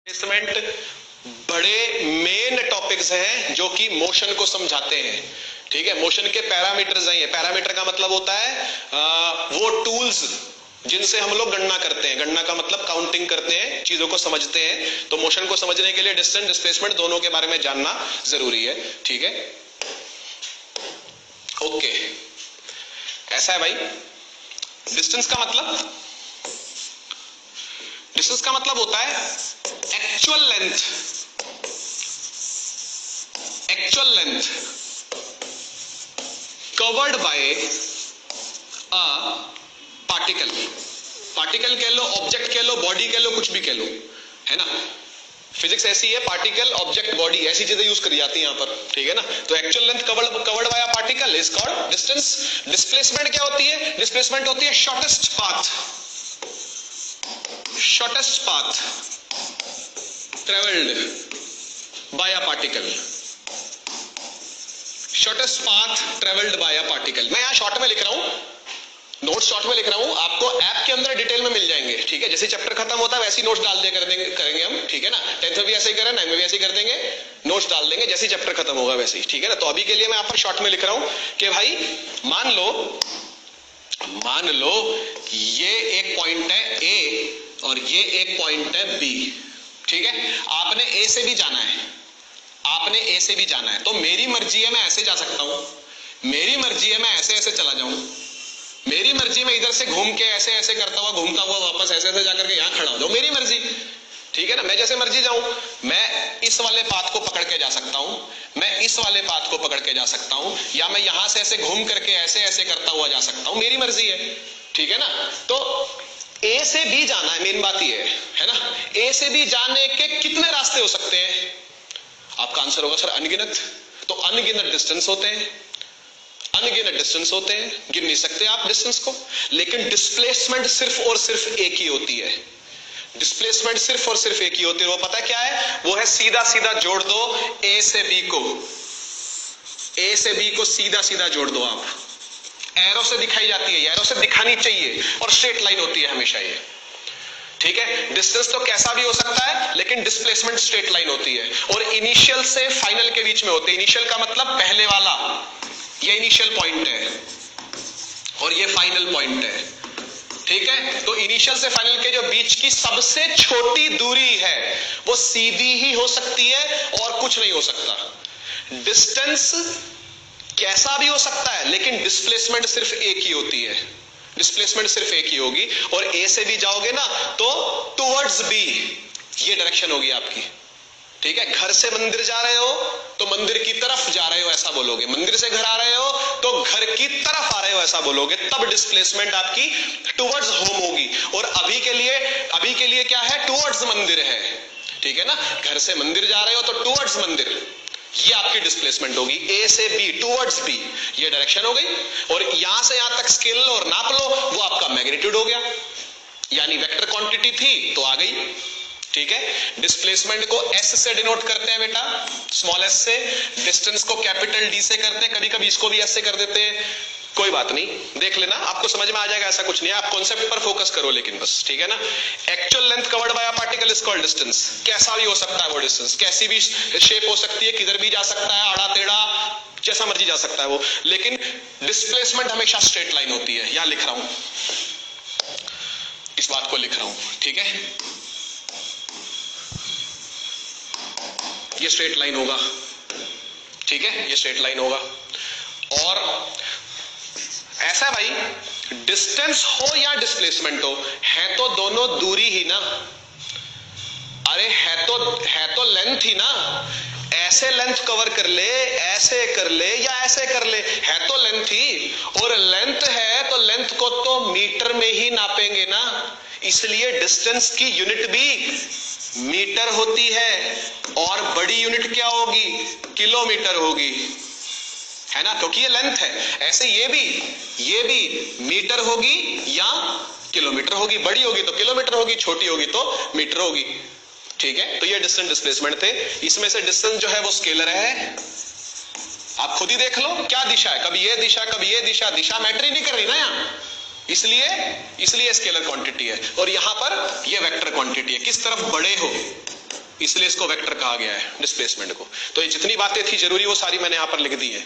Displacement बड़े main topics हैं जो कि मोशन को समझाते हैं। ठीक है, मोशन के पैरामीटर्स हैं। ये पैरामीटर का मतलब होता है वो टूल्स जिनसे हम लोग गणना करते हैं। गणना का मतलब काउंटिंग करते हैं, चीजों को समझते हैं। तो मोशन को समझने के लिए डिस्टेंस डिस्प्लेसमेंट दोनों के बारे में जानना जरूरी है। ठीक है, ओके, ऐसा है भाई। डिस्टेंस का मतलब होता है actual length covered by a particle कह लो, ऑब्जेक्ट कह लो, बॉडी कह लो, कुछ भी कह लो, है ना। फिजिक्स ऐसी है, पार्टिकल, ऑब्जेक्ट, बॉडी, ऐसी चीजें यूज करी जाती है यहां पर। ठीक है ना। तो actual length covered by a particle is called distance. Displacement क्या होती है? डिस्प्लेसमेंट होती है shortest path travelled by a particle. Shortest path travelled by a particle. मैं यहां शॉर्ट में लिख रहा हूं, नोट्स शॉर्ट में लिख रहा हूं, आपको ऐप के अंदर डिटेल में मिल जाएंगे। ठीक है, जैसे चैप्टर खत्म होता है वैसे ही नोट्स डाल दिया करेंगे हम। ठीक है ना, 10th में भी ऐसे ही करें, 9th में भी ऐसे ही कर देंगे, नोट्स डाल देंगे जैसे ही चैप्टर खत्म होगा वैसे ही। ठीक है ना। तो अभी के लिए मैं यहाँ पर शॉर्ट में लिख रहा हूं कि भाई मान लो ये एक पॉइंट है ए और ये एक पॉइंट है बी। ठीक है, आपने ए से भी जाना है, तो मेरी मर्जी है मैं ऐसे जा सकता हूं, मेरी मर्जी है मैं ऐसे चला जाऊं, मेरी मर्जी में इधर से घूम के ऐसे घूमता हुआ वापस ऐसे जाकर के यहां खड़ा हो जाऊं, मेरी मर्जी। ठीक है ना, मैं जैसे मर्जी जाऊं। मैं इस वाले पाथ को पकड़ के जा सकता हूं, मैं इस वाले पाथ को पकड़ के जा सकता हूं, या मैं यहां से ऐसे घूम करके ऐसे करता हुआ जा सकता हूं, मेरी मर्जी है। ठीक है ना। तो ए से बी जाना है, मेन बात ये है ना। ए से बी जाने के कितने रास्ते हो सकते हैं? आपका आंसर होगा सर अनगिनत। तो अनगिनत डिस्टेंस होते हैं, गिन नहीं सकते आप डिस्टेंस को। लेकिन डिस्प्लेसमेंट सिर्फ और सिर्फ एक ही होती है। वो पता क्या है? वो है सीधा जोड़ दो ए से बी को सीधा जोड़ दो आप। एरो से दिखाई जाती है, एरो से दिखानी चाहिए, और स्ट्रेट लाइन होती है हमेशा ये। ठीक है, डिस्टेंस तो कैसा भी हो सकता है, लेकिन डिस्प्लेसमेंट स्ट्रेट लाइन होती है, और इनिशियल से फाइनल के बीच में होती है। इनिशियल का मतलब पहले वाला, ये इनिशियल पॉइंट है और ये फाइनल पॉइंट है। ठीक है, तो इनिशियल से फाइनल के जो बीच की सबसे छोटी दूरी है वो सीधी ही हो सकती है और कुछ नहीं हो सकता। डिस्टेंस कैसा भी हो सकता है, लेकिन डिस्प्लेसमेंट सिर्फ एक ही होती है, होगी। और ए से भी जाओगे ना तो टुवर्ड्स बी, ये डायरेक्शन होगी आपकी। ठीक है, घर से मंदिर जा रहे हो तो मंदिर की तरफ जा रहे हो ऐसा बोलोगे, मंदिर से घर आ रहे हो तो घर की तरफ आ रहे हो ऐसा बोलोगे, तब डिस्प्लेसमेंट आपकी टुवर्ड्स होम होगी। और अभी के लिए क्या है? टुवर्ड्स मंदिर है। ठीक है ना, घर से मंदिर जा रहे हो तो टुवर्ड्स मंदिर, ये आपकी डिस्प्लेसमेंट होगी। ए से बी, टुवर्ड्स बी, ये डायरेक्शन हो गई। और यहां से यहां तक स्केल लो और नाप लो, वो आपका मैग्नीट्यूड हो गया, यानी वेक्टर क्वांटिटी थी तो आ गई। ठीक है, डिस्प्लेसमेंट को एस से डिनोट करते हैं बेटा, स्मॉल एस से। डिस्टेंस को कैपिटल डी से करते हैं, कभी इसको भी एस से कर देते हैं, कोई बात नहीं, देख लेना, आपको समझ में आ जाएगा, ऐसा कुछ नहीं है। आप कॉन्सेप्ट पर फोकस करो लेकिन बस। ठीक है ना। Actual length covered by a particle is called distance. कैसा भी हो सकता है वो डिस्टेंस, कैसी भी शेप हो सकती है, किधर भी जा सकता है, आड़ा टेढ़ा, जैसा मर्जी जा सकता है वो, लेकिन डिस्प्लेसमेंट हमेशा स्ट्रेट लाइन होती है। यहां लिख रहा हूं, इस बात को लिख रहा हूं। ठीक है, ये स्ट्रेट लाइन होगा। ठीक है, ये स्ट्रेट लाइन होगा। और ऐसा भाई, डिस्टेंस हो या डिस्प्लेसमेंट हो, है तो दोनों दूरी ही ना। अरे है तो लेंथ ही ना। ऐसे लेंथ कवर कर ले, ऐसे कर ले या ऐसे कर ले, है तो लेंथ ही। और लेंथ है तो लेंथ को तो मीटर में ही नापेंगे ना, इसलिए डिस्टेंस की यूनिट भी मीटर होती है, और बड़ी यूनिट क्या होगी? किलोमीटर होगी, है ना, क्योंकि ये लेंथ है। ऐसे ये भी मीटर होगी या किलोमीटर होगी, बड़ी होगी तो किलोमीटर होगी, छोटी होगी तो मीटर होगी। ठीक है, तो ये डिस्टेंस डिस्प्लेसमेंट थे। इसमें से डिस्टेंस जो है वो स्केलर है, आप खुद ही देख लो क्या दिशा है, कभी ये दिशा कभी ये दिशा, दिशा मैटर ही नहीं कर रही ना यहां। इसलिए स्केलर क्वांटिटी है। और यहां पर ये वेक्टर क्वांटिटी है। किस तरफ बड़े हो इसलिए इसको वेक्टर कहा गया है डिस्प्लेसमेंट को। तो ये जितनी बातें थी जरूरी वो सारी मैंने यहां पर लिख दी है।